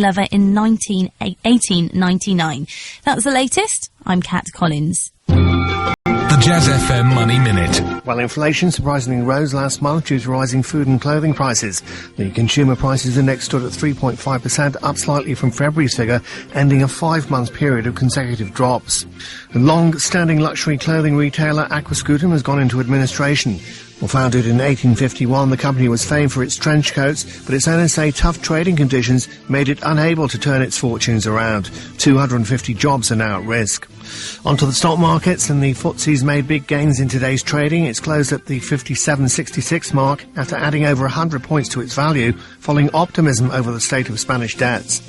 lover in 1899. That's the latest. I'm Kat Collins. The Jazz FM Money Minute. Well, inflation surprisingly rose last month due to rising food and clothing prices. The Consumer Prices Index stood at 3.5%, up slightly from February's figure, ending a 5-month period of consecutive drops. The long-standing luxury clothing retailer Aquascutum has gone into administration. Well, founded in 1851, the company was famed for its trench coats, but its owners say tough trading conditions made it unable to turn its fortunes around. 250 jobs are now at risk. Onto the stock markets, and the FTSE's made big gains in today's trading. It's closed at the 57.66 mark after adding over 100 points to its value, following optimism over the state of Spanish debts.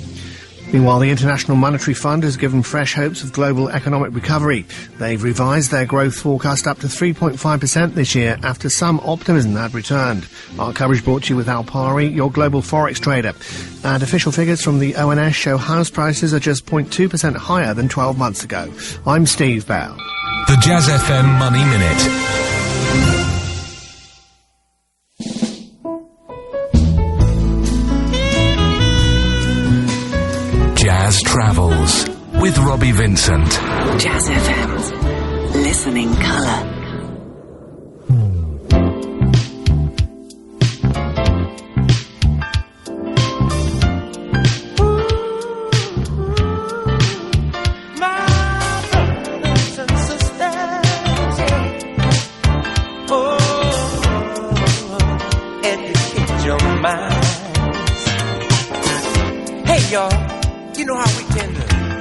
Meanwhile, the International Monetary Fund has given fresh hopes of global economic recovery. They've revised their growth forecast up to 3.5% this year after some optimism had returned. Our coverage brought to you with Alpari, your global forex trader. And official figures from the ONS show house prices are just 0.2% higher than 12 months ago. I'm Steve Bell. The Jazz FM Money Minute. Jazz Travels with Robbie Vincent. Jazz FM's Listening Colour.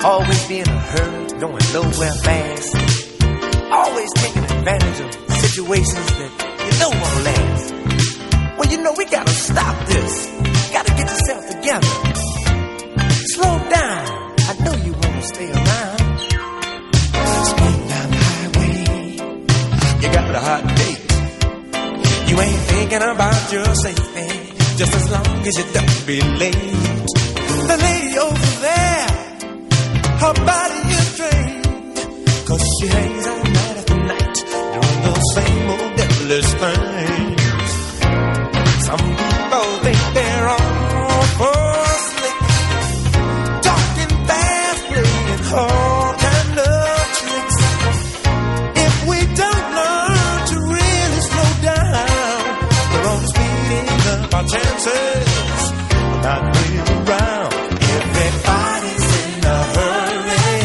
Always be in a hurry, going nowhere fast. Always taking advantage of situations that you know won't last. Well, you know, we gotta stop this. Gotta get yourself together. Slow down. I know you wanna stay around. Speed down the highway. You got a hot date. You ain't thinking about your safety. Just as long as you don't be late. The lady over there, her body is drained, 'cause she hangs out night after night, doing those same old devilish things. Some people think they're all for slick, talking fast, playing all kind of tricks. If we don't learn to really slow down, we're on speeding up our chances, not waiting around. Everybody's in a hurry.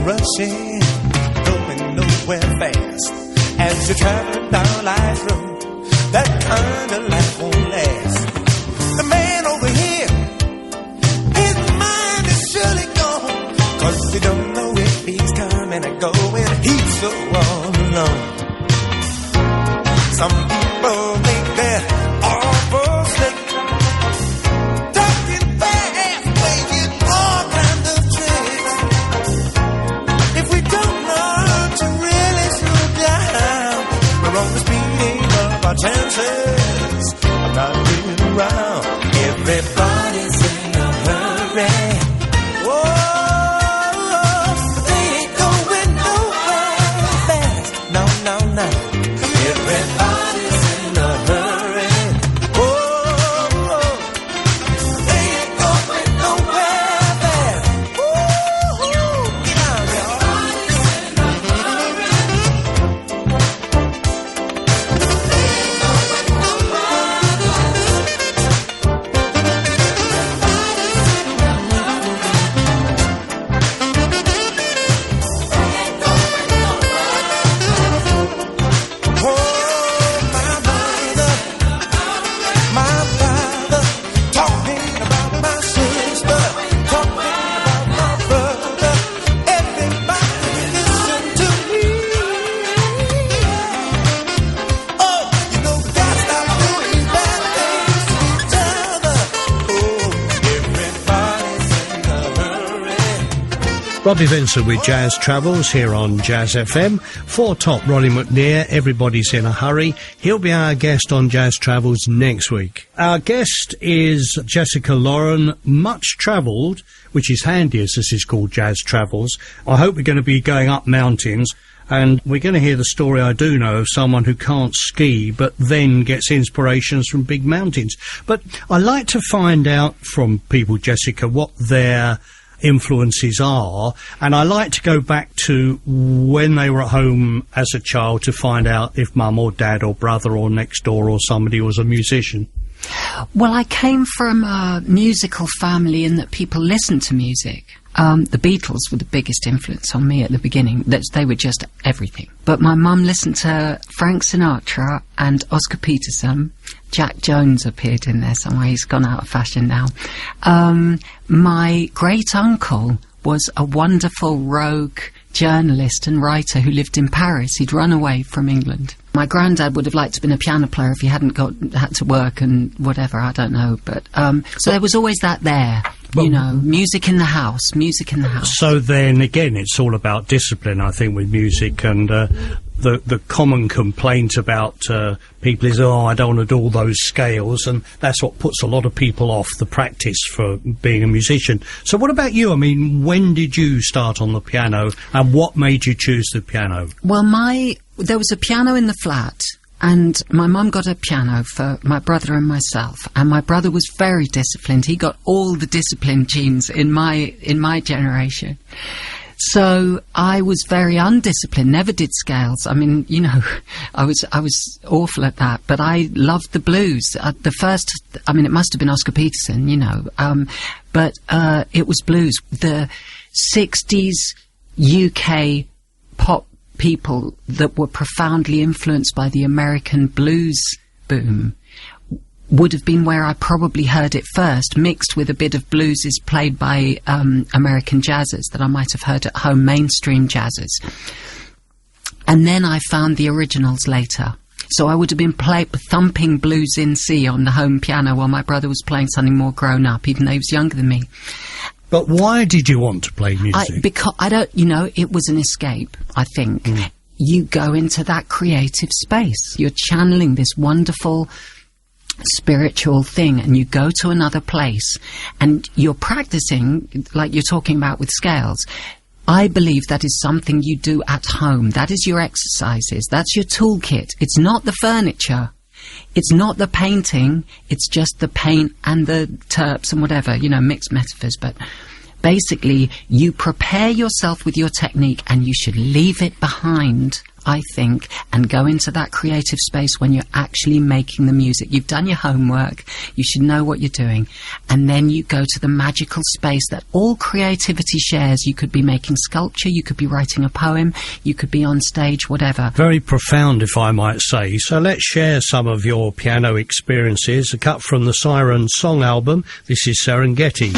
Rushing, going nowhere fast. As you're traveling down life's road, that kind of life won't last. The man over here, his mind is surely gone, 'cause he don't know if he's coming or going. He's so all alone. Some people think they're all for slick, talking fast, playing all kinds of tricks. If we don't learn to really slow down, we're on the speeding up our chances. I'm not waiting around. Everybody's in a hurry. Whoa, they ain't going nowhere fast. No, no, no. Everybody's in a hurry. Whoa, they ain't going nowhere fast. Woo, get out there. Robbie Vincent with Jazz Travels here on Jazz FM. For Top, Ronnie McNear, Everybody's in a Hurry. He'll be our guest on Jazz Travels next week. Our guest is Jessica Lauren, much travelled, which is handy as this is called Jazz Travels. I hope we're going to be going up mountains, and we're going to hear the story I do know of someone who can't ski but then gets inspirations from big mountains. But I like to find out from people, Jessica, what their influences are, and I like to go back to when they were at home as a child to find out if mum or dad or brother or next door or somebody was a musician. Well, I came from a musical family in that people listened to music. The Beatles were the biggest influence on me at the beginning. They were just everything. But my mum listened to Frank Sinatra and Oscar Peterson. Jack Jones appeared in there somewhere. He's gone out of fashion now. My great-uncle was a wonderful rogue journalist and writer who lived in Paris. He'd run away from England. My granddad would have liked to have been a piano player if he hadn't had to work and whatever, I don't know. But so there was always that there. You know, music in the house. So then again, it's all about discipline, I think, with music, and the common complaint about people is, oh, I don't want to do all those scales, and that's what puts a lot of people off the practice for being a musician. So what about you? I mean, when did you start on the piano, and what made you choose the piano? Well, there was a piano in the flat, and my mum got a piano for my brother and myself, and my brother was very disciplined. He got all the discipline genes in my generation. So I was very undisciplined, never did scales. I mean, you know, I was awful at that, but I loved the blues. It must have been Oscar Peterson, you know, but it was blues. The 60s UK pop people that were profoundly influenced by the American blues boom would have been where I probably heard it first, mixed with a bit of blueses played by American jazzers that I might have heard at home, mainstream jazzers. And then I found the originals later. So I would have been thumping blues in C on the home piano while my brother was playing something more grown up, even though he was younger than me. But why did you want to play music? Because it was an escape, I think. You go into that creative space. You're channeling this wonderful spiritual thing, and you go to another place and you're practicing, like you're talking about with scales. I believe that is something you do at home. That is your exercises. That's your toolkit. It's not the furniture. It's not the painting. It's just the paint and the terps and whatever, you know, mixed metaphors. But basically, you prepare yourself with your technique, and you should leave it behind, I think, and go into that creative space when you're actually making the music. You've done your homework, you should know what you're doing, and then you go to the magical space that all creativity shares. You could be making sculpture, you could be writing a poem, you could be on stage, whatever. Very profound, if I might say. So let's share some of your piano experiences. A cut from the Siren Song album. This is Serengeti.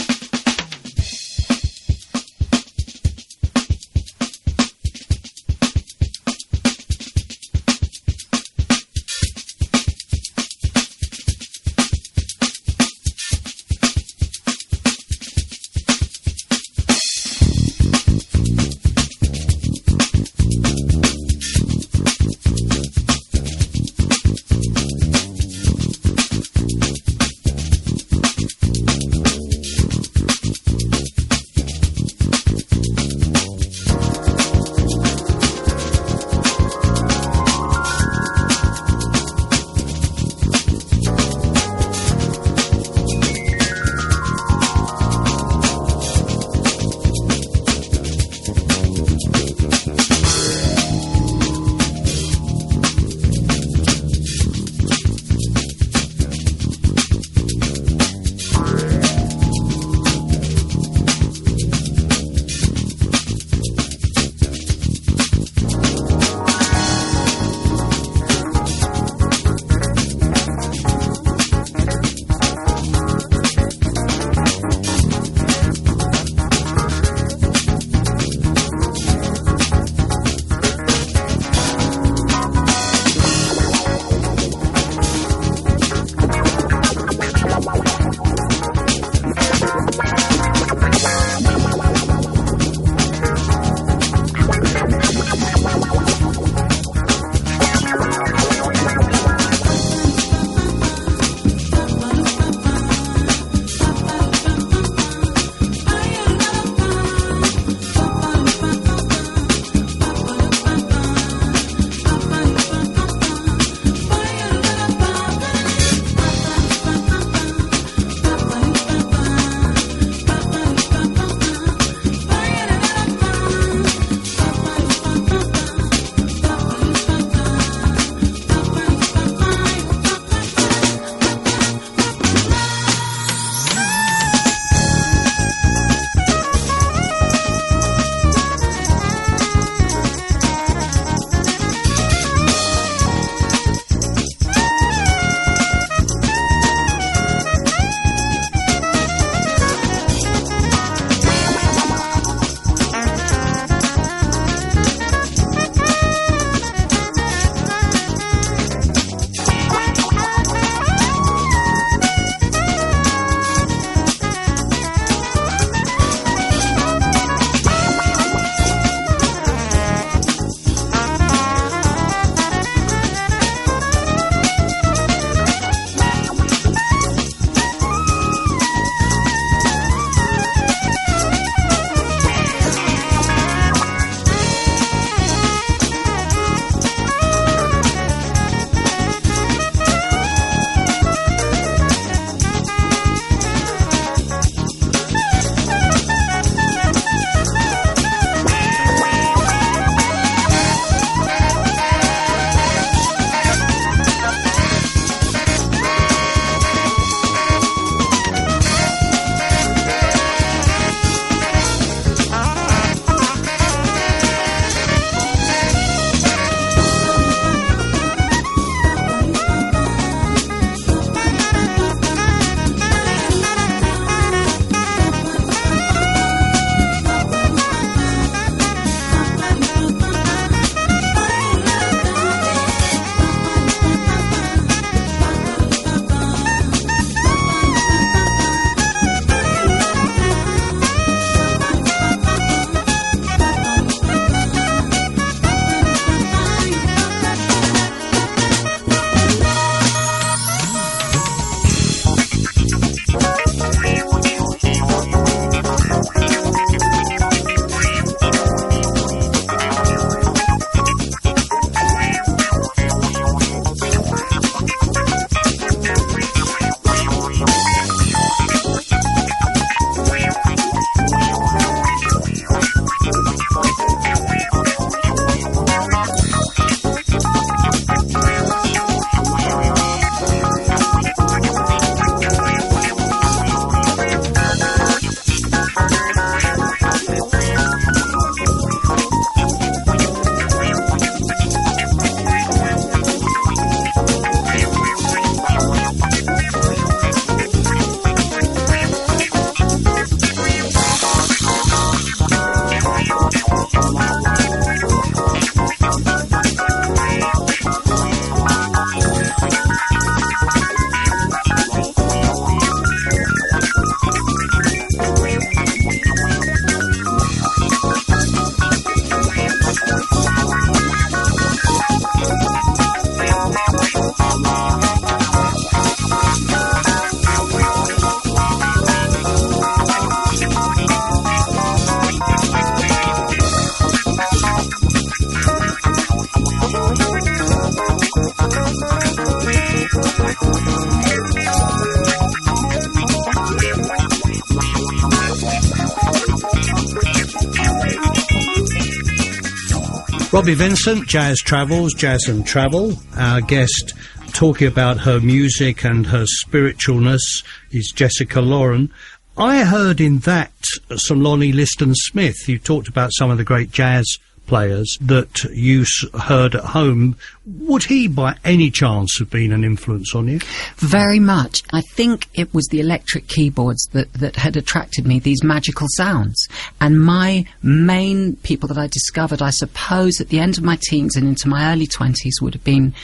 Robbie Vincent, Jazz Travels, Jazz and Travel. Our guest talking about her music and her spiritualness is Jessica Lauren. I heard in that some Lonnie Liston Smith. You talked about some of the great jazz players that you heard at home. Would he by any chance have been an influence on you? Very much. I think it was the electric keyboards that had attracted me, these magical sounds. And my main people that I discovered, I suppose, at the end of my teens and into my early 20s would have been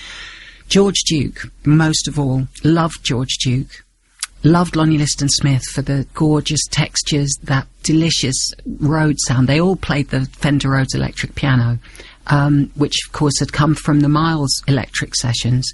George Duke, most of all. Loved George Duke. Loved Lonnie Liston Smith for the gorgeous textures, that delicious Rhodes sound. They all played the Fender Rhodes electric piano, which of course had come from the Miles electric sessions.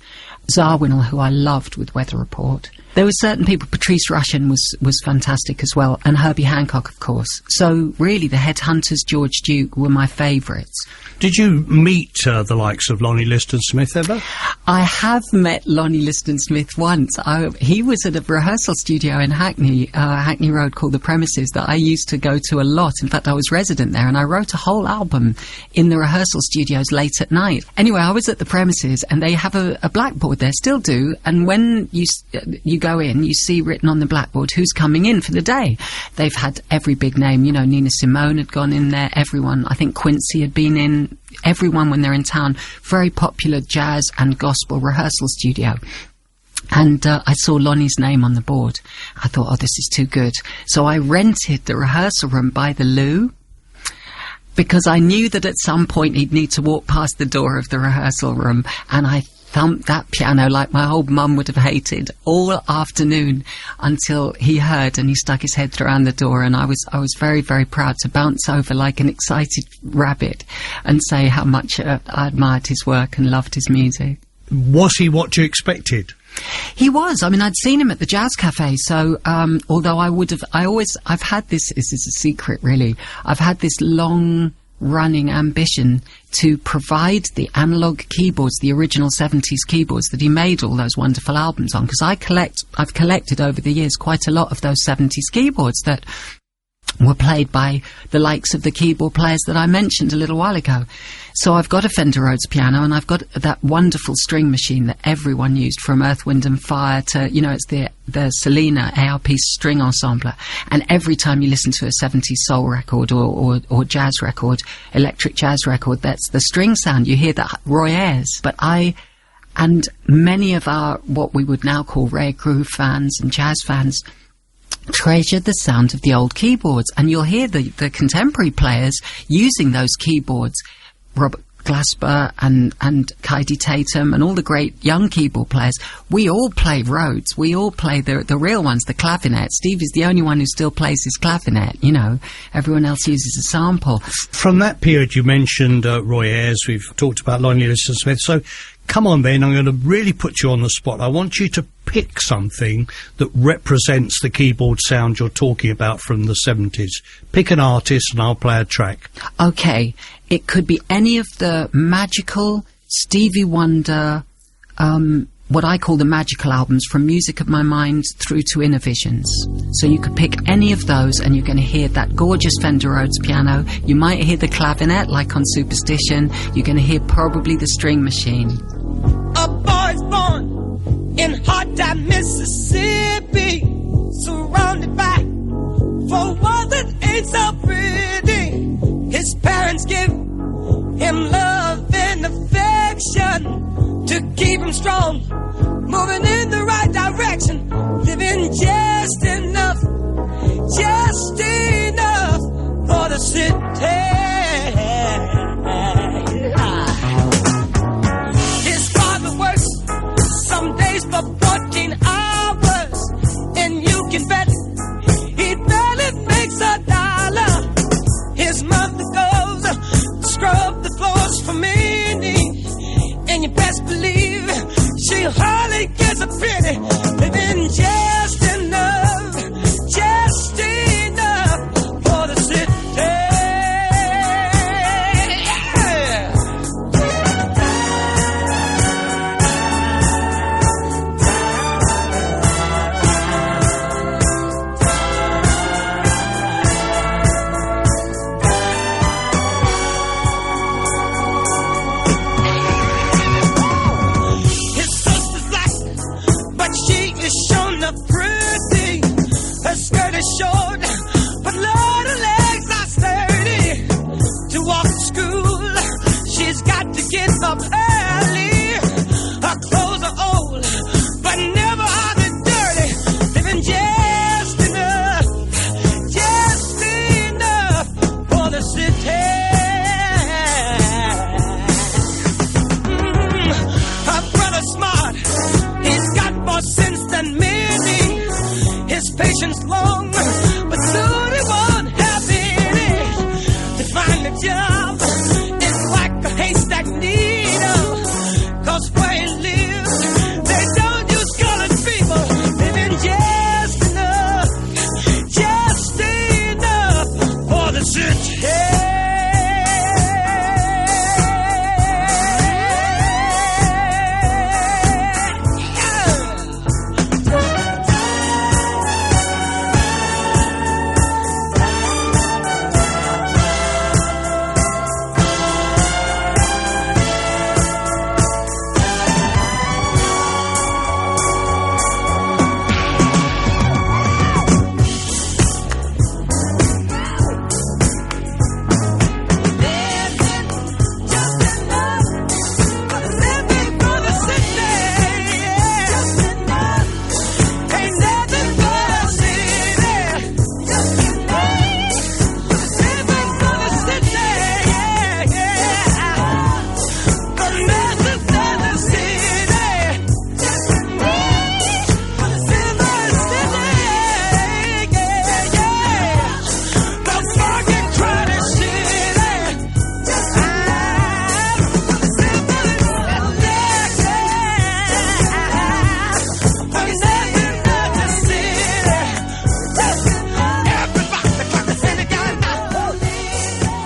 Zarwinel, who I loved with Weather Report. There were certain people, Patrice Rushen was fantastic as well, and Herbie Hancock, of course. So really the Headhunters, George Duke, were my favourites. Did you meet the likes of Lonnie Liston Smith ever? I have met Lonnie Liston Smith once. He was at a rehearsal studio in Hackney Road called The Premises that I used to go to a lot. In fact, I was resident there and I wrote a whole album in the rehearsal studios late at night. Anyway, I was at The Premises and they have a blackboard there, still do, and when you go in, you see written on the blackboard who's coming in for the day. They've had every big name, you know, Nina Simone had gone in there, everyone, I think Quincy had been in, everyone when they're in town. Very popular jazz and gospel rehearsal studio. And I saw Lonnie's name on the board. I thought, oh, this is too good. So I rented the rehearsal room by the loo, because I knew that at some point he'd need to walk past the door of the rehearsal room, and I thumped that piano like my old mum would have hated all afternoon until he heard and he stuck his head around the door, and I was very, very proud to bounce over like an excited rabbit and say how much I admired his work and loved his music. Was he what you expected? He was. I mean, I'd seen him at the Jazz Cafe, so although I've had this is a secret really, I've had this long running ambition to provide the analog keyboards, the original 70s keyboards that he made all those wonderful albums on, because I've collected over the years quite a lot of those 70s keyboards that were played by the likes of the keyboard players that I mentioned a little while ago. So I've got a Fender Rhodes piano, and I've got that wonderful string machine that everyone used, from Earth, Wind and Fire to, you know, it's the Selena ARP string ensembler. And every time you listen to a 70s soul record or jazz record, electric jazz record, that's the string sound. You hear that Roy Ayers. But and many of our, what we would now call rare groove fans and jazz fans, treasure the sound of the old keyboards, and you'll hear the contemporary players using those keyboards, Robert Glasper and Kaidi Tatum and all the great young keyboard players. We all play Rhodes, we all play the real ones, the clavinet. Steve is the only one who still plays his clavinet, you know, everyone else uses a sample. From that period you mentioned Roy Ayers, we've talked about Lonnie Liston Smith, so come on then, I'm going to really put you on the spot. I want you to pick something that represents the keyboard sound you're talking about from the 70s. Pick an artist and I'll play a track. Okay, it could be any of the magical Stevie Wonder, what I call the magical albums, from Music of My Mind through to Inner Visions. So you could pick any of those and you're going to hear that gorgeous Fender Rhodes piano. You might hear the clavinet like on Superstition. You're going to hear probably the string machine. A boy's born in hot time, Mississippi, surrounded by four walls that ain't so pretty. His parents give him love and affection to keep him strong, moving in the right direction, living just enough for the city. His father works some days for 14 hours patience long, but soon it won't happen. To find a job is like a haystack needle, 'cause where he lives, they don't use colored people, living just enough for the city.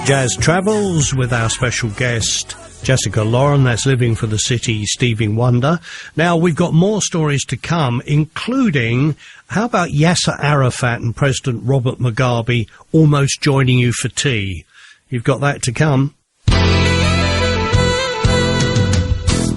Jazz Travels with our special guest Jessica Lauren, that's Living for the City, Stevie Wonder. Now we've got more stories to come, including how about Yasser Arafat and President Robert Mugabe almost joining you for tea? You've got that to come.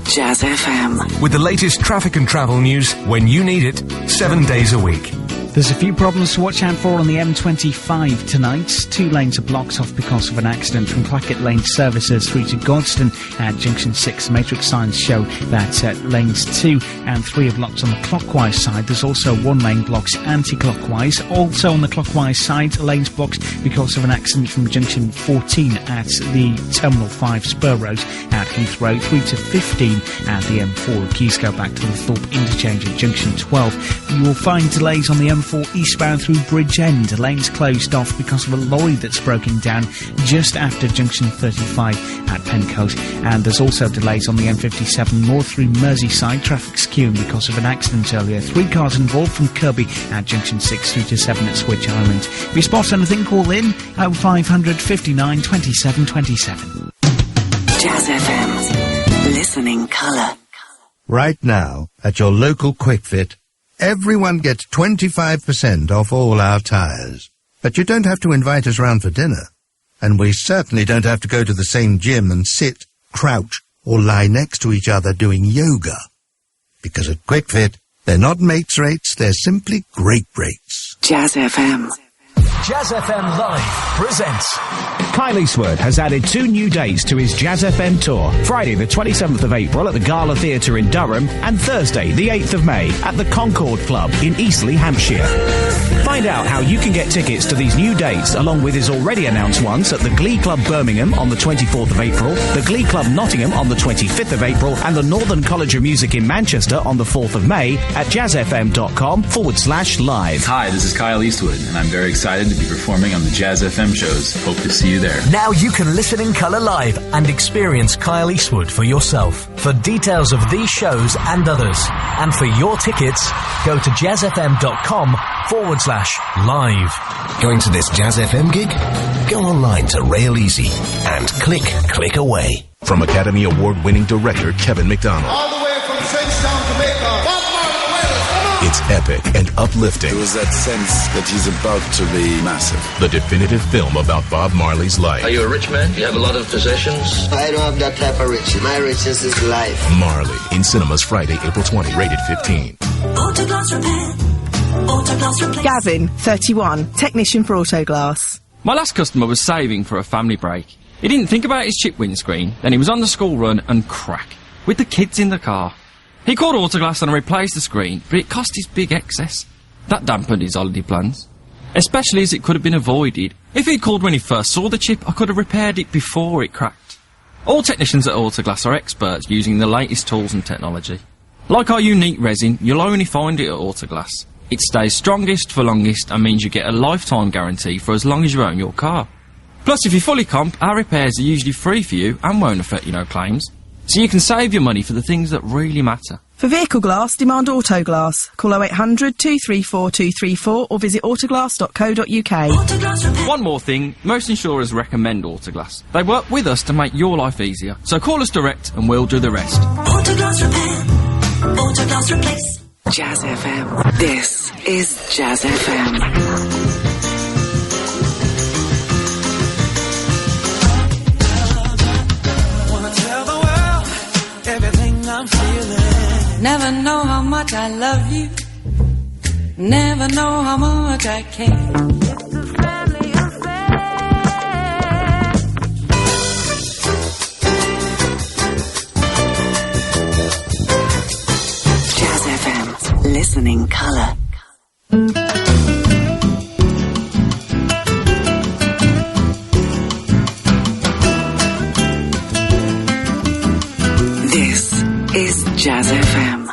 Jazz FM. With the latest traffic and travel news when you need it, 7 days a week. There's a few problems to watch out for on the M25 tonight. 2 lanes are blocked off because of an accident from Clackett Lane services through to Godstone at Junction 6. Matrix signs show that lanes 2 and 3 are blocked on the clockwise side. There's also 1 lane blocks anti-clockwise. Also on the clockwise side, lanes blocked because of an accident from Junction 14 at the Terminal 5 Spur Road at Heathrow through to 15 at the M4. Keys go back to the Thorpe interchange at Junction 12. You will find delays on the M4 eastbound through Bridgend. Lanes closed off because of a lorry that's broken down just after Junction 35 at Pencote. And there's also delays on the M57 north through Merseyside. Traffic's queuing because of an accident earlier. 3 cars involved from Kirby at Junction 6 through to 7 at Switch Island. If you spot anything, call in 0500 59 27 27. Jazz FM. Listening colour. Right now, at your local Quick Fit, everyone gets 25% off all our tyres. But you don't have to invite us round for dinner. And we certainly don't have to go to the same gym and sit, crouch, or lie next to each other doing yoga. Because at Quick Fit, they're not mates rates, they're simply great rates. Jazz FM. Jazz FM Live presents. Kyle Eastwood has added 2 new dates to his Jazz FM tour. Friday the 27th of April at the Gala Theatre in Durham and Thursday the 8th of May at the Concord Club in Eastleigh, Hampshire. Find out how you can get tickets to these new dates along with his already announced ones at the Glee Club Birmingham on the 24th of April, the Glee Club Nottingham on the 25th of April and the Northern College of Music in Manchester on the 4th of May at jazzfm.com/live. Hi, this is Kyle Eastwood and I'm very excited to be performing on the Jazz FM shows. Hope to see you there. Now you can listen in colour live and experience Kyle Eastwood for yourself. For details of these shows and others, and for your tickets, go to jazzfm.com/live. Going to this Jazz FM gig? Go online to Rail Easy and click away. From Academy Award-winning director Kevin McDonald. All the way from Trenchtown, Jamaica. It's epic and uplifting. There was that sense that he's about to be massive. The definitive film about Bob Marley's life. Are you a rich man? You have a lot of possessions? I don't have that type of riches. My riches is life. Marley, in cinemas Friday, April 20, rated 15. Autoglass Repair. Autoglass Replace. Gavin, 31, technician for Autoglass. My last customer was saving for a family break. He didn't think about his chip windscreen, then he was on the school run and crack, with the kids in the car. He called Autoglass and replaced the screen, but it cost his big excess. That dampened his holiday plans, especially as it could have been avoided. If he'd called when he first saw the chip, I could have repaired it before it cracked. All technicians at Autoglass are experts using the latest tools and technology. Like our unique resin, you'll only find it at Autoglass. It stays strongest for longest and means you get a lifetime guarantee for as long as you own your car. Plus, if you fully comp, our repairs are usually free for you and won't affect your no claims. So you can save your money for the things that really matter. For vehicle glass, demand Autoglass. Call 0800 234 234 or visit autoglass.co.uk. One more thing, most insurers recommend Autoglass. They work with us to make your life easier. So call us direct and we'll do the rest. Autoglass repair. Autoglass replace. Jazz FM. This is Jazz FM. I'm feeling. Never know how much I love you. Never know how much I care. It's a family affair. Jazz FM. Listening colour. This is Jazz FM.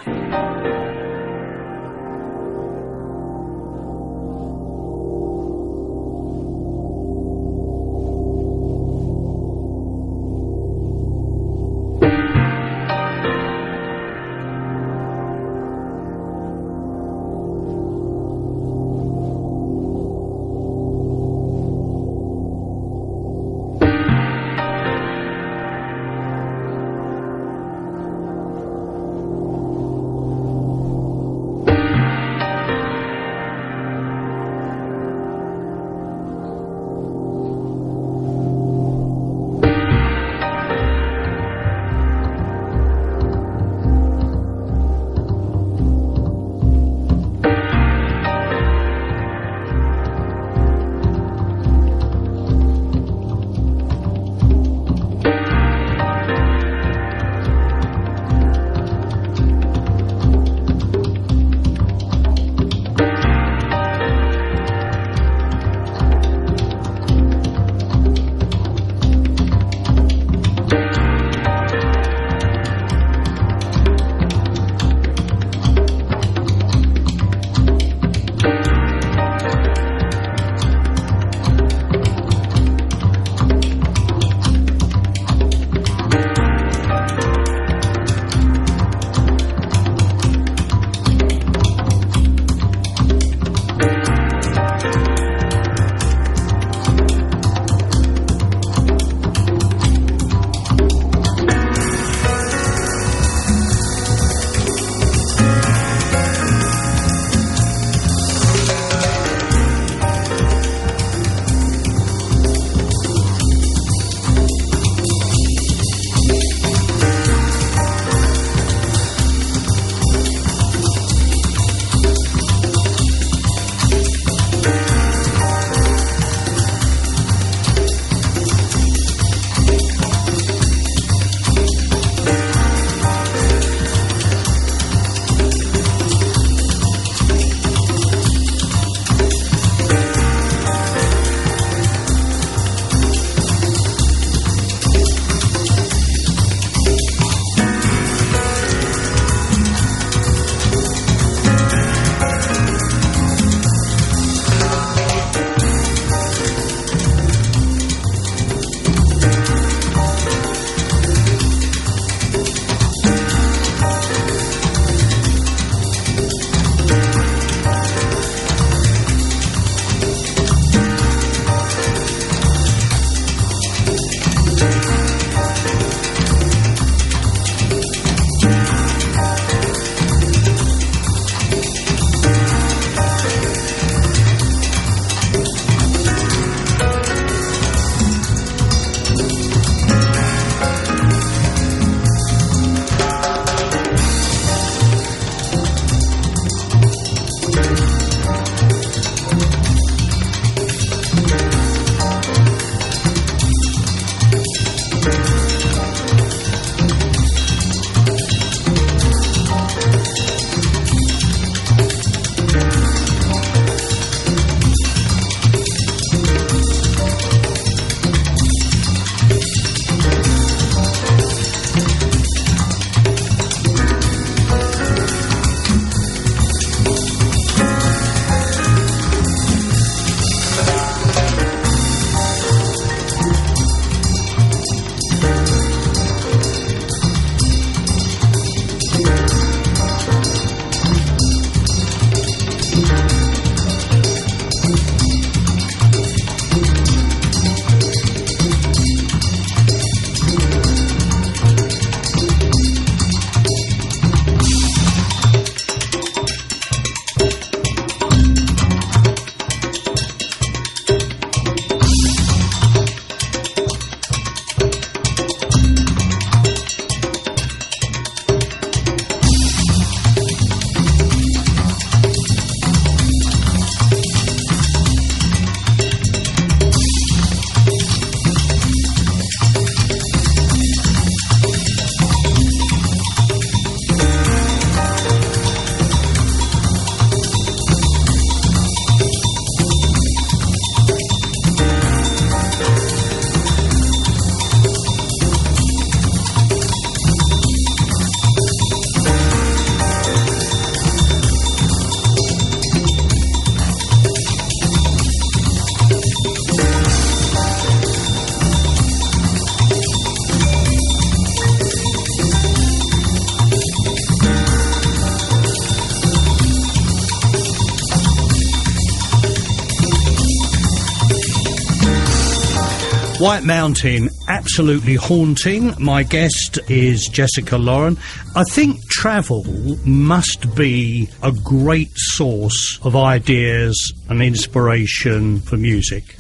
White Mountain, absolutely haunting. My guest is Jessica Lauren. I think travel must be a great source of ideas and inspiration for music.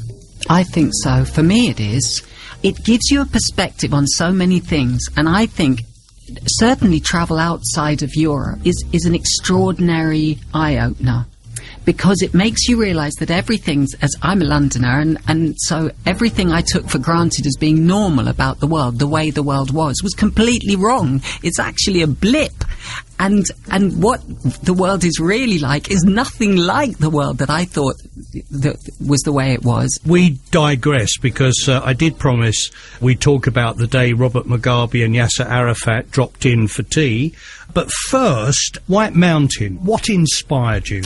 I think so. For me it is. It gives you a perspective on so many things, and I think certainly travel outside of Europe is an extraordinary eye-opener, because it makes you realise that everything's, as I'm a Londoner, and so everything I took for granted as being normal about the world, the way the world was completely wrong. It's actually a blip. And what the world is really like is nothing like the world that I thought that was the way it was. We digress, because I did promise we'd talk about the day Robert Mugabe and Yasser Arafat dropped in for tea. But first, White Mountain, what inspired you?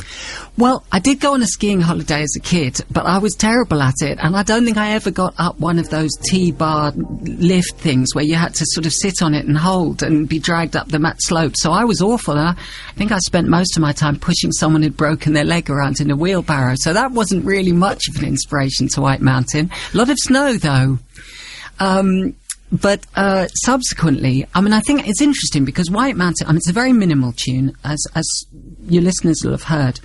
Well, I did go on a skiing holiday as a kid, but I was terrible at it, and I don't think I ever got up one of those T-bar lift things where you had to sort of sit on it and hold and be dragged up the mat slope. So I was awful, and I think I spent most of my time pushing someone who'd broken their leg around in a wheelbarrow. So that wasn't really much of an inspiration to White Mountain. A lot of snow, though. But subsequently, I mean, I think it's interesting because White Mountain, I mean, it's a very minimal tune, as your listeners will have heard.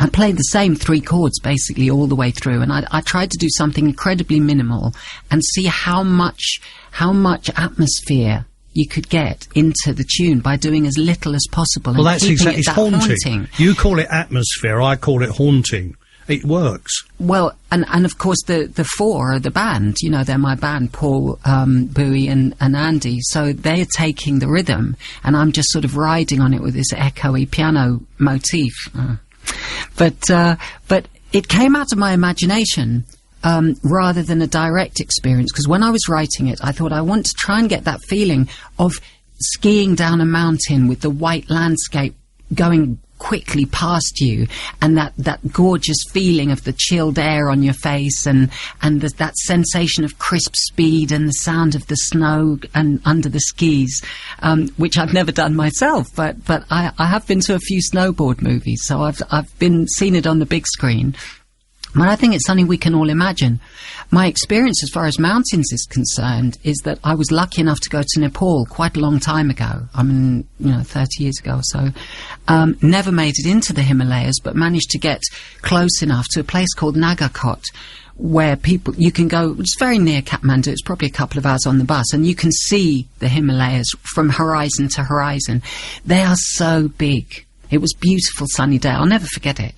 I played the same 3 chords basically all the way through, and I tried to do something incredibly minimal and see how much atmosphere you could get into the tune by doing as little as possible. Well, and that's exactly, it's haunting. You call it atmosphere, I call it haunting. It works. Well, and of course the 4 are the band. You know, they're my band, Paul, Bowie and Andy. So they're taking the rhythm, and I'm just sort of riding on it with this echoey piano motif. But it came out of my imagination rather than a direct experience, because when I was writing it, I thought I want to try and get that feeling of skiing down a mountain with the white landscape going quickly past you, and that gorgeous feeling of the chilled air on your face, and that sensation of crisp speed and the sound of the snow and under the skis, which I've never done myself, but I have been to a few snowboard movies, so I've seen it on the big screen. But I think it's something we can all imagine. My experience as far as mountains is concerned is that I was lucky enough to go to Nepal quite a long time ago. I mean, 30 years ago or so. Never made it into the Himalayas, but managed to get close enough to a place called Nagakot, where you can go, it's very near Kathmandu, it's probably a couple of hours on the bus, and you can see the Himalayas from horizon to horizon. They are so big. It was a beautiful sunny day. I'll never forget it.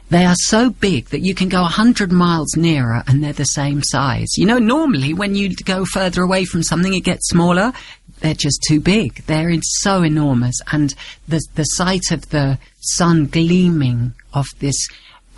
They are so big that you can go 100 miles nearer and they're the same size. You know, normally when you go further away from something, it gets smaller. They're just too big. They're so enormous. And the sight of the sun gleaming off this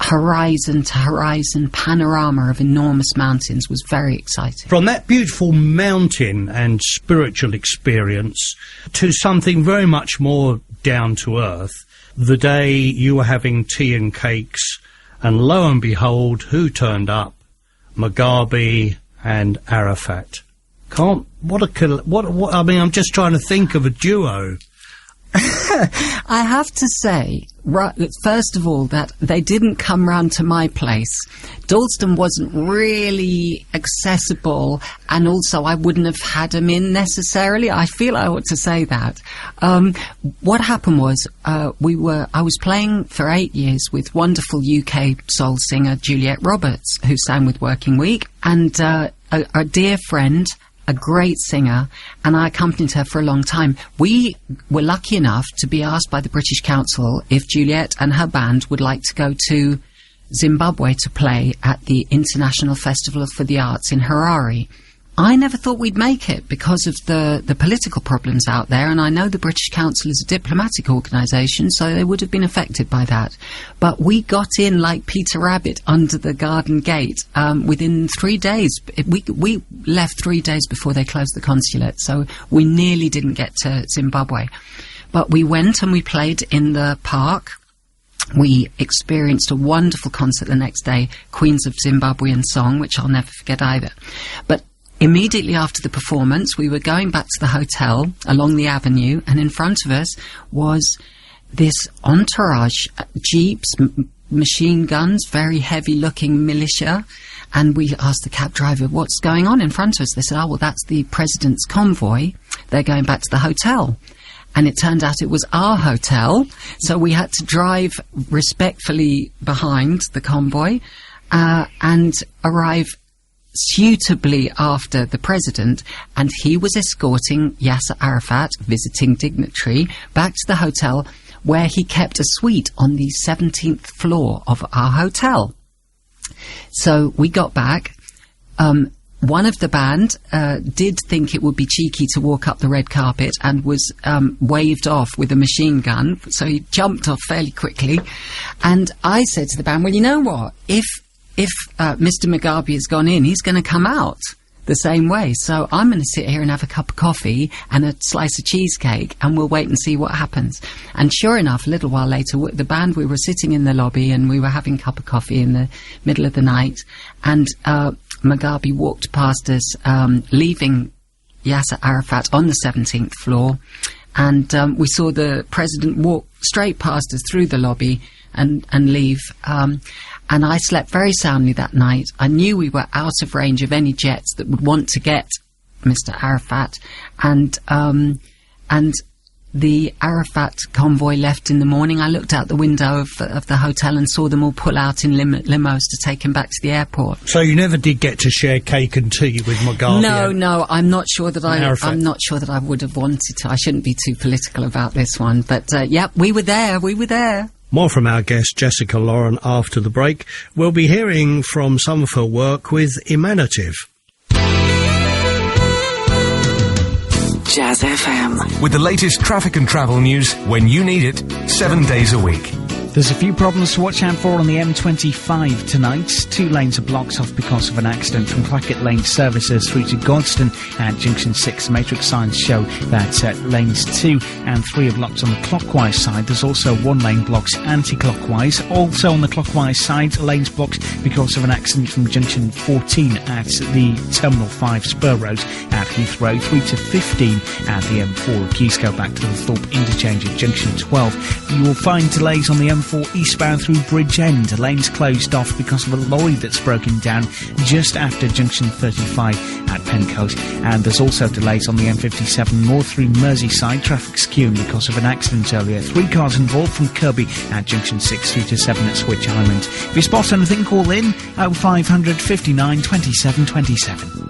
horizon to horizon panorama of enormous mountains was very exciting. From that beautiful mountain and spiritual experience to something very much more down to earth, the day you were having tea and cakes, and lo and behold, who turned up? Mugabe and Arafat. I mean, I'm just trying to think of a duo. I have to say, first of all, that they didn't come round to my place. Dalston wasn't really accessible, and also I wouldn't have had them in necessarily. I feel I ought to say that. What happened was, I was playing for 8 years with wonderful UK soul singer Juliet Roberts, who sang with Working Week, and a dear friend, a great singer, and I accompanied her for a long time. We were lucky enough to be asked by the British Council if Juliet and her band would like to go to Zimbabwe to play at the International Festival for the Arts in Harare. I never thought we'd make it because of the political problems out there, and I know the British Council is a diplomatic organisation, so they would have been affected by that. But we got in like Peter Rabbit under the garden gate within 3 days. We left 3 days before they closed the consulate, so we nearly didn't get to Zimbabwe. But we went and we played in the park. We experienced a wonderful concert the next day, Queens of Zimbabwean Song, which I'll never forget either. But immediately after the performance, we were going back to the hotel along the avenue, and in front of us was this entourage, jeeps, machine guns, very heavy-looking militia, And we asked the cab driver, what's going on in front of us? They said, oh, well, that's the president's convoy. They're going back to the hotel. And it turned out it was our hotel, so we had to drive respectfully behind the convoy and arrive suitably after the president, and he was escorting Yasser Arafat, visiting dignitary, back to the hotel where he kept a suite on the 17th floor of our hotel. So we got back. One of the band did think it would be cheeky to walk up the red carpet and was waved off with a machine gun, so he jumped off fairly quickly. And I said to the band, well, you know what? If Mr. Mugabe has gone in, he's going to come out the same way. So I'm going to sit here and have a cup of coffee and a slice of cheesecake, and we'll wait and see what happens. And sure enough, a little while later, the band, we were sitting in the lobby and we were having a cup of coffee in the middle of the night, and Mugabe walked past us, leaving Yasser Arafat on the 17th floor, and we saw the president walk straight past us through the lobby and leave. And I slept very soundly that night. I knew we were out of range of any jets that would want to get Mr. Arafat, and the Arafat convoy left in the morning. I looked out the window of the hotel and saw them all pull out in limos to take him back to the airport. So you never did get to share cake and tea with Mugabe? No, I'm not sure that I'm not sure that I would have wanted to. I shouldn't be too political about this one, but yeah, we were there. More from our guest Jessica Lauren after the break. We'll be hearing from some of her work with Emanative. Jazz FM. With the latest traffic and travel news when you need it, 7 days a week. There's a few problems to watch out for on the M25 tonight. 2 lanes are blocked off because of an accident from Clackett Lane services through to Godstone at Junction 6. Matrix signs show that lanes 2 and 3 are blocked on the clockwise side. There's also 1 lane blocks anti-clockwise. Also on the clockwise side, lanes blocked because of an accident from Junction 14 at the Terminal 5 Spur Road at Heathrow, 3 to 15 at the M4. Please go back to the Thorpe interchange at Junction 12. You will find delays on the M4 eastbound through Bridgend. Lanes closed off because of a lorry that's broken down just after Junction 35 at Pencote. And there's also delays on the M57 north through Merseyside. Traffic's queuing because of an accident earlier. 3 cars involved from Kirby at Junction 6 through to 7 at Switch Island. If you spot anything, call in 0500 59 27 27.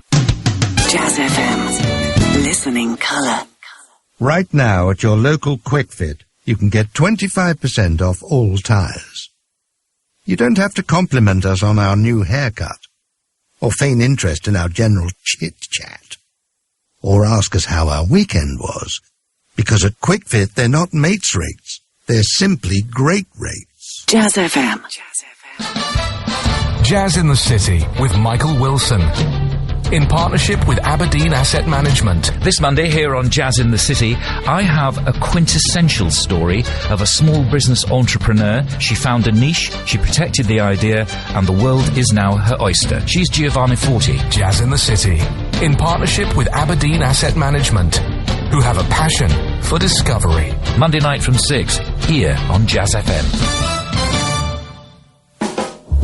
Jazz FM. Listening colour. Right now at your local Quick Fit, you can get 25% off all tyres. You don't have to compliment us on our new haircut, or feign interest in our general chit-chat, or ask us how our weekend was, because at Quick Fit they're not mates rates, they're simply great rates. Jazz FM. Jazz in the City with Michael Wilson. In partnership with Aberdeen Asset Management. This Monday here on Jazz in the City, I have a quintessential story of a small business entrepreneur. She found a niche, she protected the idea, and the world is now her oyster. She's Giovanni Forti. Jazz in the City. In partnership with Aberdeen Asset Management, who have a passion for discovery. Monday night from 6, here on Jazz FM.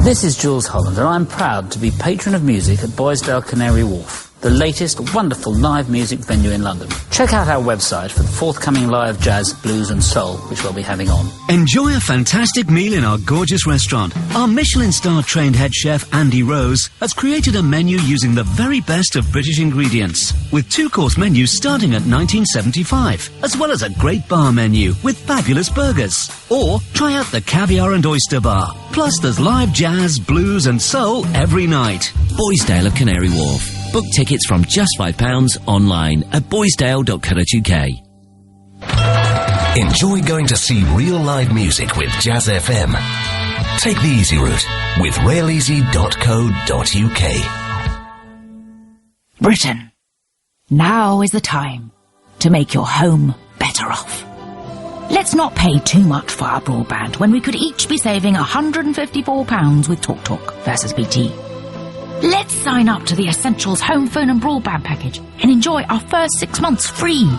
This is Jules Holland, and I'm proud to be patron of music at Boisdale Canary Wharf, the latest wonderful live music venue in London. Check out our website for the forthcoming live jazz, blues and soul, which we'll be having on. Enjoy a fantastic meal in our gorgeous restaurant. Our Michelin-star trained head chef, Andy Rose, has created a menu using the very best of British ingredients, with 2-course menus starting at $19.75, as well as a great bar menu with fabulous burgers. Or try out the caviar and oyster bar. Plus there's live jazz, blues and soul every night. Boisdale of Canary Wharf. Book tickets from just £5 online at boisdale.co.uk. Enjoy going to see real live music with Jazz FM. Take the easy route with raileasy.co.uk. Britain. Now is the time to make your home better off. Let's not pay too much for our broadband when we could each be saving £154 with TalkTalk versus BT. Let's sign up to the Essentials Home Phone and Broadband package and enjoy our first 6 months free.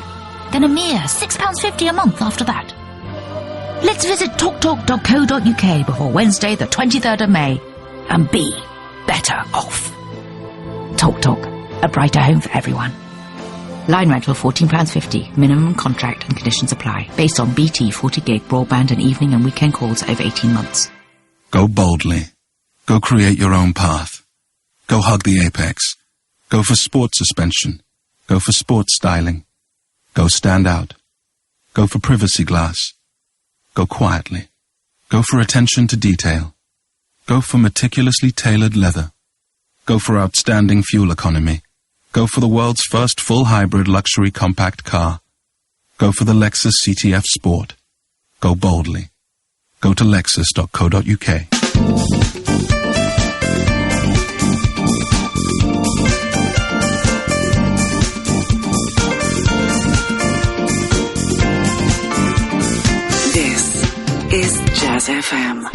Then a mere £6.50 a month after that. Let's visit talktalk.co.uk before Wednesday the 23rd of May and be better off. Talk Talk, a brighter home for everyone. Line rental £14.50. Minimum contract and conditions apply. Based on BT 40 gig broadband and evening and weekend calls over 18 months. Go boldly. Go create your own path. Go hug the apex. Go for sport suspension. Go for sports styling. Go stand out. Go for privacy glass. Go quietly. Go for attention to detail. Go for meticulously tailored leather. Go for outstanding fuel economy. Go for the world's first full hybrid luxury compact car. Go for the Lexus CTF Sport. Go boldly. Go to lexus.co.uk. This is Jazz FM.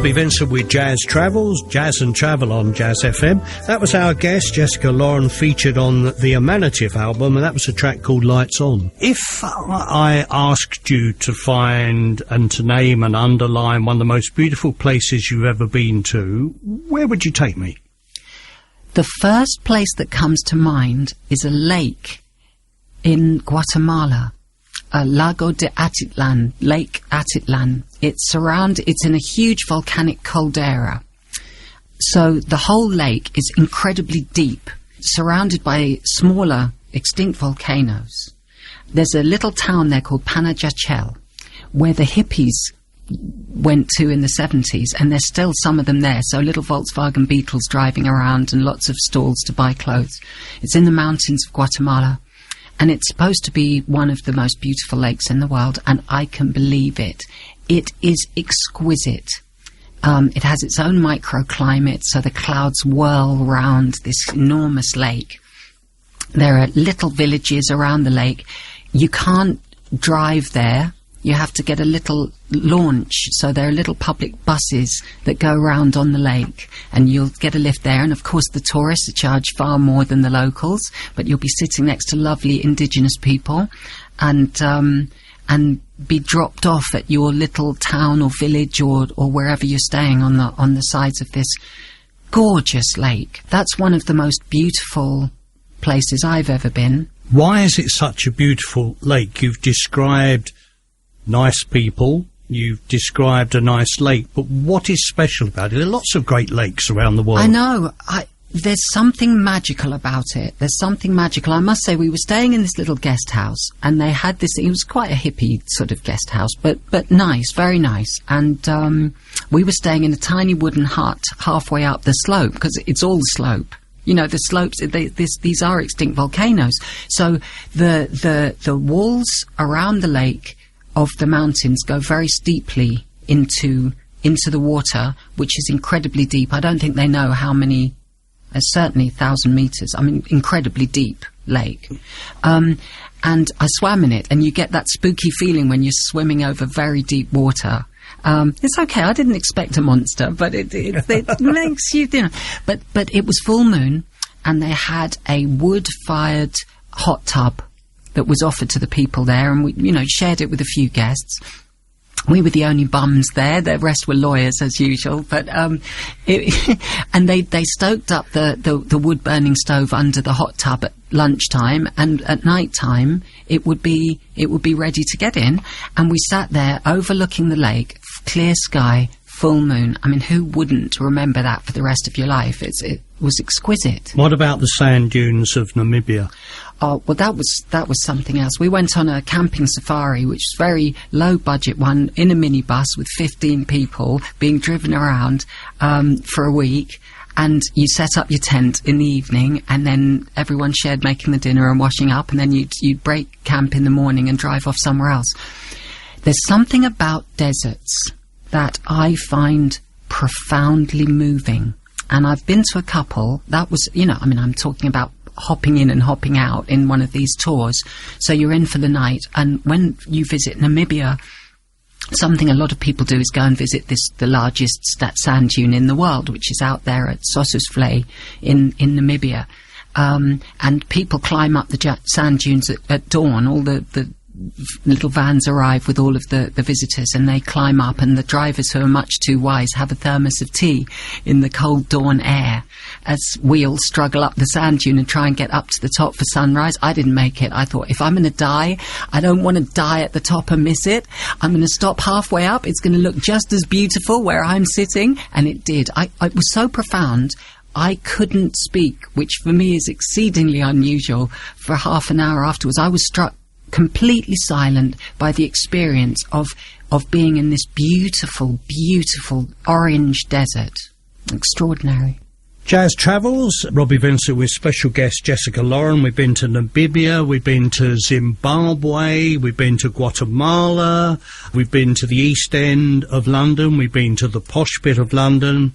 Robbie Vincent with Jazz Travels, Jazz and Travel on Jazz FM. That was our guest, Jessica Lauren, featured on the Emanative album, and that was a track called Lights On. If I asked you to find and to name and underline one of the most beautiful places you've ever been to, where would you take me? The first place that comes to mind is a lake in Guatemala. Lago de Atitlan, Lake Atitlan. It's in a huge volcanic caldera. So the whole lake is incredibly deep, surrounded by smaller extinct volcanoes. There's a little town there called Panajachel, where the hippies went to in the 70s, and there's still some of them there. So little Volkswagen Beetles driving around and lots of stalls to buy clothes. It's in the mountains of Guatemala. And it's supposed to be one of the most beautiful lakes in the world, and I can believe it. It is exquisite. It has its own microclimate, so the clouds whirl round this enormous lake. There are little villages around the lake. You can't drive there. You have to get a little launch, so there are little public buses that go around on the lake, and you'll get a lift there. And of course the tourists are charged far more than the locals, but you'll be sitting next to lovely indigenous people, and be dropped off at your little town or village or wherever you're staying on the sides of this gorgeous lake. That's one of the most beautiful places I've ever been. Why is it such a beautiful lake? You've described nice people, you've described a nice lake, but what is special about it? There are lots of great lakes around the world. I know. There's something magical about it. There's something magical. I must say, we were staying in this little guest house, and they had this, it was quite a hippie sort of guest house, but nice, very nice. And we were staying in a tiny wooden hut halfway up the slope, because it's all slope. You know, the slopes, these are extinct volcanoes. So the walls around the lake of the mountains go very steeply into the water, which is incredibly deep. I don't think they know how many, certainly 1,000 meters. I mean, incredibly deep lake. And I swam in it, and you get that spooky feeling when you're swimming over very deep water. It's okay. I didn't expect a monster, but it makes you know. But it was full moon, and they had a wood-fired hot tub that was offered to the people there, and we, shared it with a few guests. We were the only bums there. The rest were lawyers as usual. But and they stoked up the wood burning stove under the hot tub at lunchtime, and at night time it would be ready to get in. And we sat there overlooking the lake, clear sky, full moon. I mean, who wouldn't remember that for the rest of your life? It was exquisite. What about the sand dunes of Namibia? Oh, well, that was something else. We went on a camping safari, which is a very low-budget one, in a minibus with 15 people being driven around for a week. And you set up your tent in the evening, and then everyone shared making the dinner and washing up, and then you'd break camp in the morning and drive off somewhere else. There's something about deserts that I find profoundly moving. And I've been to a couple. That was, I'm talking about hopping in and hopping out in one of these tours. So you're in for the night, and when you visit Namibia, something a lot of people do is go and visit the largest sand dune in the world, which is out there at Sossusvlei in Namibia. And people climb up the sand dunes at dawn. All the little vans arrive with all of the visitors, and they climb up, and the drivers, who are much too wise, have a thermos of tea in the cold dawn air as we all struggle up the sand dune and try and get up to the top for sunrise. I didn't make it. I thought, if I'm going to die, I don't want to die at the top and miss it. I'm going to stop halfway up. It's going to look just as beautiful where I'm sitting. And it did. It was so profound, I couldn't speak, which for me is exceedingly unusual. For half an hour afterwards, I was struck completely silent by the experience of being in this beautiful, beautiful orange desert. Extraordinary. Jazz Travels, Robbie Vincent with special guest Jessica Lauren. We've been to Namibia, we've been to Zimbabwe, we've been to Guatemala, we've been to the East End of London, we've been to the posh bit of London.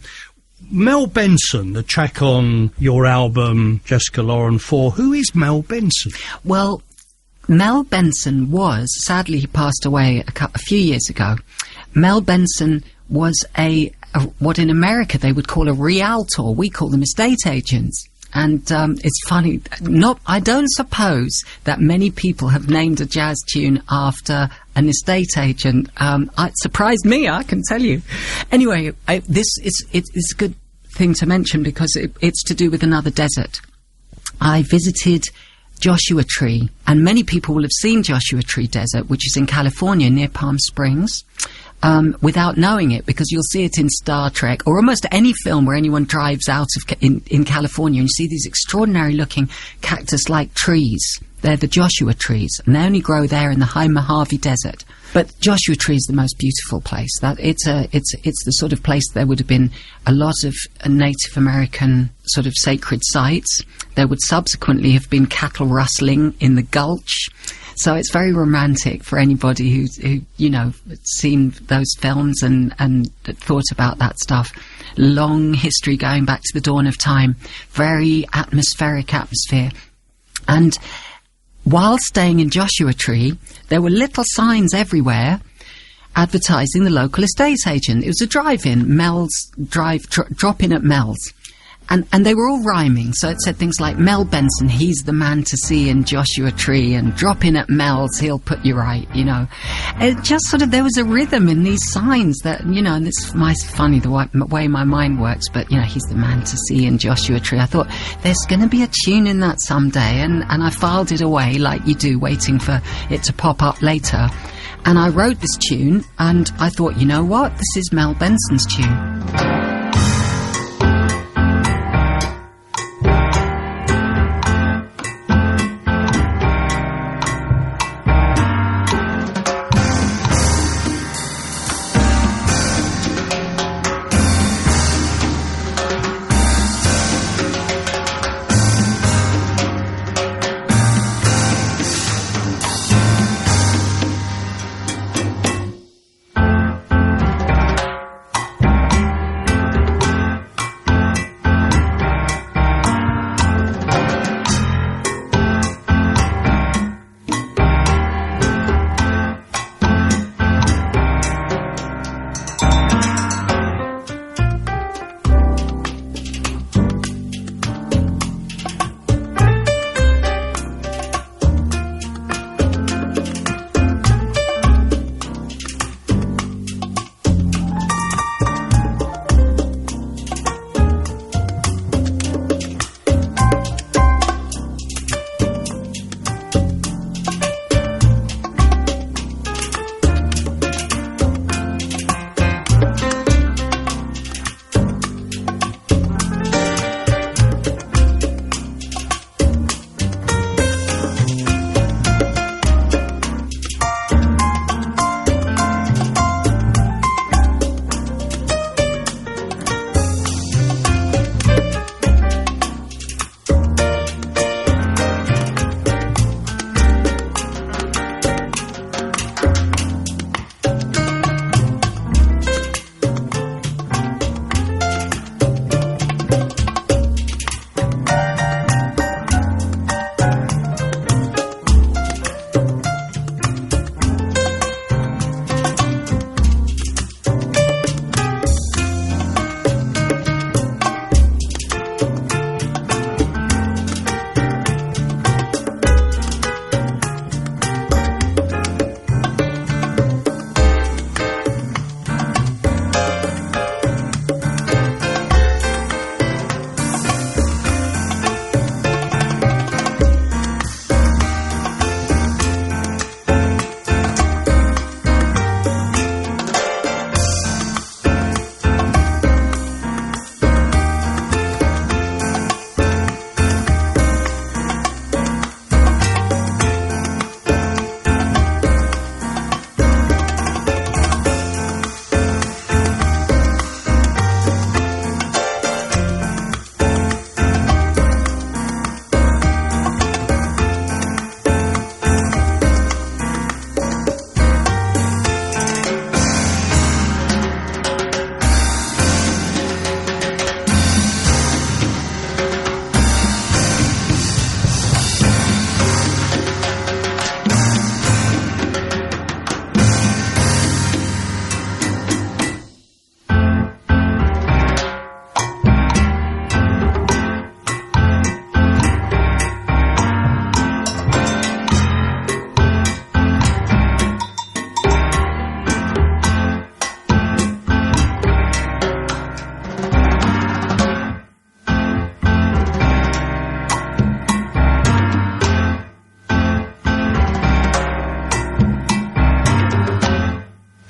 Mel Benson, the track on your album, Jessica Lauren 4, who is Mel Benson? Well, Mel Benson was, sadly he passed away a few years ago. Mel Benson was what in America they would call a realtor. We call them estate agents. And it's funny, I don't suppose that many people have named a jazz tune after an estate agent. It surprised me, I can tell you. Anyway, it's a good thing to mention because it's to do with another desert. I visited Joshua Tree, and many people will have seen Joshua Tree Desert, which is in California near Palm Springs, without knowing it, because you'll see it in Star Trek or almost any film where anyone drives out of in California, and you see these extraordinary looking cactus-like trees. They're the Joshua trees, and they only grow there in the high Mojave Desert. But Joshua Tree is the most beautiful place. It's the sort of place there would have been a lot of Native American sort of sacred sites. There would subsequently have been cattle rustling in the gulch. So it's very romantic for anybody who seen those films and thought about that stuff. Long history going back to the dawn of time. Very atmospheric atmosphere. And while staying in Joshua Tree, there were little signs everywhere advertising the local estate agent. It was a drive-in, Mel's drop-in at Mel's. And they were all rhyming, so it said things like Mel Benson, he's the man to see in Joshua Tree, and drop in at Mel's, he'll put you right, you know. It just sort of, there was a rhythm in these signs that, you know, and it's funny the way my mind works, but, you know, he's the man to see in Joshua Tree. I thought, there's going to be a tune in that someday, and I filed it away like you do, waiting for it to pop up later. And I wrote this tune, and I thought, you know what, this is Mel Benson's tune.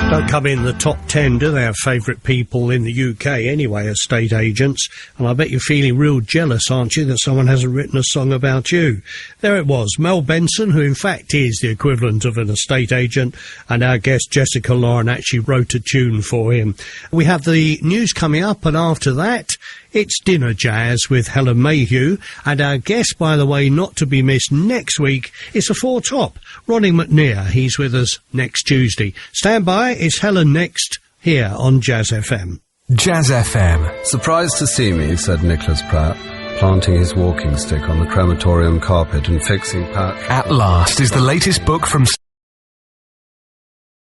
Don't come in the top 10, do they, of favourite people in the UK anyway, estate agents? And I bet you're feeling real jealous, aren't you, that someone hasn't written a song about you. There it was, Mel Benson, who in fact is the equivalent of an estate agent, and our guest Jessica Lauren actually wrote a tune for him. We have the news coming up, and after that, it's Dinner Jazz with Helen Mayhew, and our guest, by the way, not to be missed next week, is a Four Top, Ronnie McNear. He's with us next Tuesday. Stand by, it's Helen next, here on Jazz FM. Jazz FM. Surprised to see me, said Nicholas Pratt, planting his walking stick on the crematorium carpet and fixing Pat. At Last is the latest book from